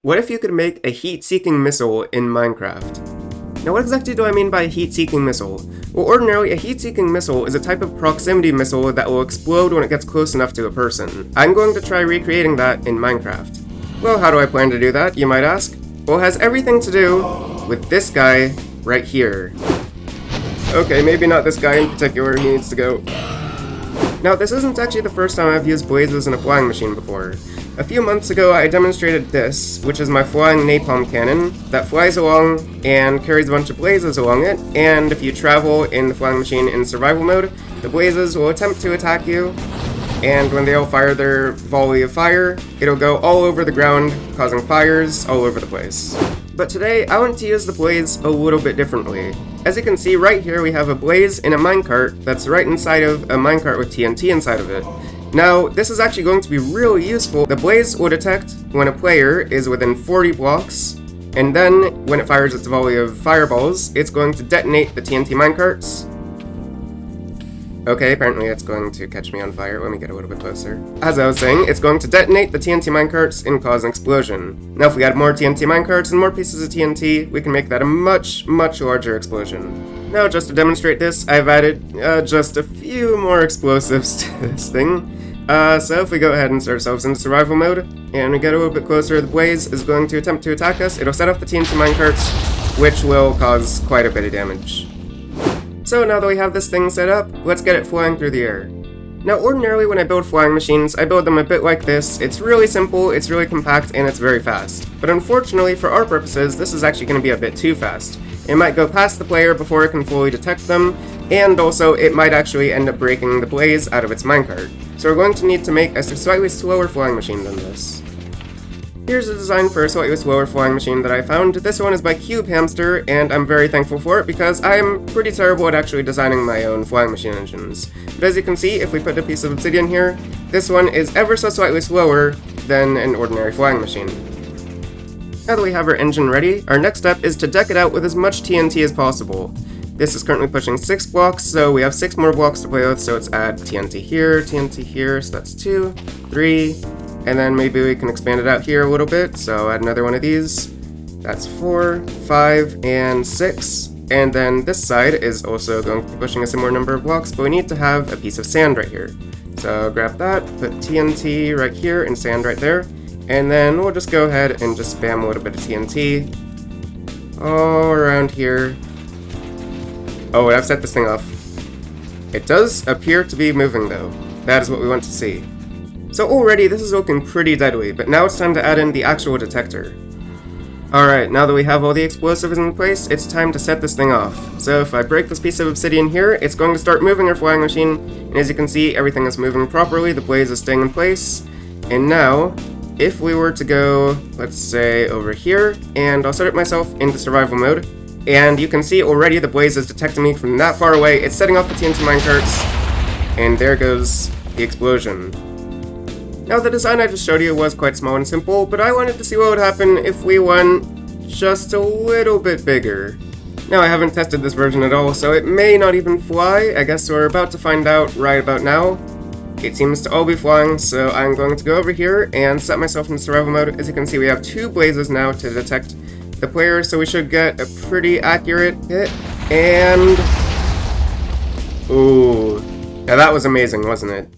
What if you could make a heat-seeking missile in Minecraft? Now what exactly do I mean by a heat-seeking missile? Well, ordinarily a heat-seeking missile is a type of proximity missile that will explode when it gets close enough to a person. I'm going to try recreating that in Minecraft. Well, how do I plan to do that, you might ask? Well, it has everything to do with this guy right here. Okay, maybe not this guy in particular, he needs to go. Now, this isn't actually the first time I've used blazes in a flying machine before. A few months ago, I demonstrated this, which is my flying napalm cannon that flies along and carries a bunch of blazes along it, and if you travel in the flying machine in survival mode, the blazes will attempt to attack you, and when they all fire their volley of fire, it'll go all over the ground, causing fires all over the place. But today, I want to use the blaze a little bit differently. As you can see right here, we have a blaze in a minecart that's right inside of a minecart with TNT inside of it. Now, this is actually going to be really useful. The blaze will detect when a player is within 40 blocks, and then when it fires its volley of fireballs, it's going to detonate the TNT minecarts. Okay, apparently it's going to catch me on fire. Let me get a little bit closer. As I was saying, it's going to detonate the TNT minecarts and cause an explosion. Now, if we add more TNT minecarts and more pieces of TNT, we can make that a much, much larger explosion. Now, just to demonstrate this, I've added just a few more explosives to this thing. So if we go ahead and start ourselves into survival mode, and we get a little bit closer, the blaze is going to attempt to attack us. It'll set off the TNT minecarts, which will cause quite a bit of damage. So now that we have this thing set up, let's get it flying through the air. Now ordinarily when I build flying machines, I build them a bit like this. It's really simple, it's really compact, and it's very fast. But unfortunately for our purposes, this is actually going to be a bit too fast. It might go past the player before it can fully detect them, and also it might actually end up breaking the blaze out of its minecart. So we're going to need to make a slightly slower flying machine than this. Here's a design for a slightly slower flying machine that I found. This one is by Cube Hamster, and I'm very thankful for it because I am pretty terrible at actually designing my own flying machine engines. But as you can see, if we put a piece of obsidian here, this one is ever so slightly slower than an ordinary flying machine. Now that we have our engine ready, our next step is to deck it out with as much TNT as possible. This is currently pushing 6 blocks, so we have 6 more blocks to play with, so let's add TNT here, so that's 2, 3, and then maybe we can expand it out here a little bit, so add another one of these. That's 4, 5, and 6. And then this side is also going to be pushing a similar number of blocks, but we need to have a piece of sand right here. So grab that, put TNT right here, and sand right there. And then we'll just go ahead and just spam a little bit of TNT all around here. Oh, and I've set this thing off. It does appear to be moving though. That is what we want to see. So already this is looking pretty deadly, but now it's time to add in the actual detector. Alright, now that we have all the explosives in place, it's time to set this thing off. So if I break this piece of obsidian here, it's going to start moving our flying machine, and as you can see, everything is moving properly, the blaze is staying in place. And now, if we were to go, let's say, over here, and I'll set it myself into survival mode, and you can see already the blaze is detecting me from that far away, it's setting off the TNT minecarts, and there goes the explosion. Now the design I just showed you was quite small and simple, but I wanted to see what would happen if we went just a little bit bigger. Now I haven't tested this version at all, so it may not even fly. I guess we're about to find out right about now. It seems to all be flying, so I'm going to go over here and set myself in survival mode. As you can see, we have 2 blazes now to detect the player, so we should get a pretty accurate hit. And ooh, yeah, that was amazing, wasn't it?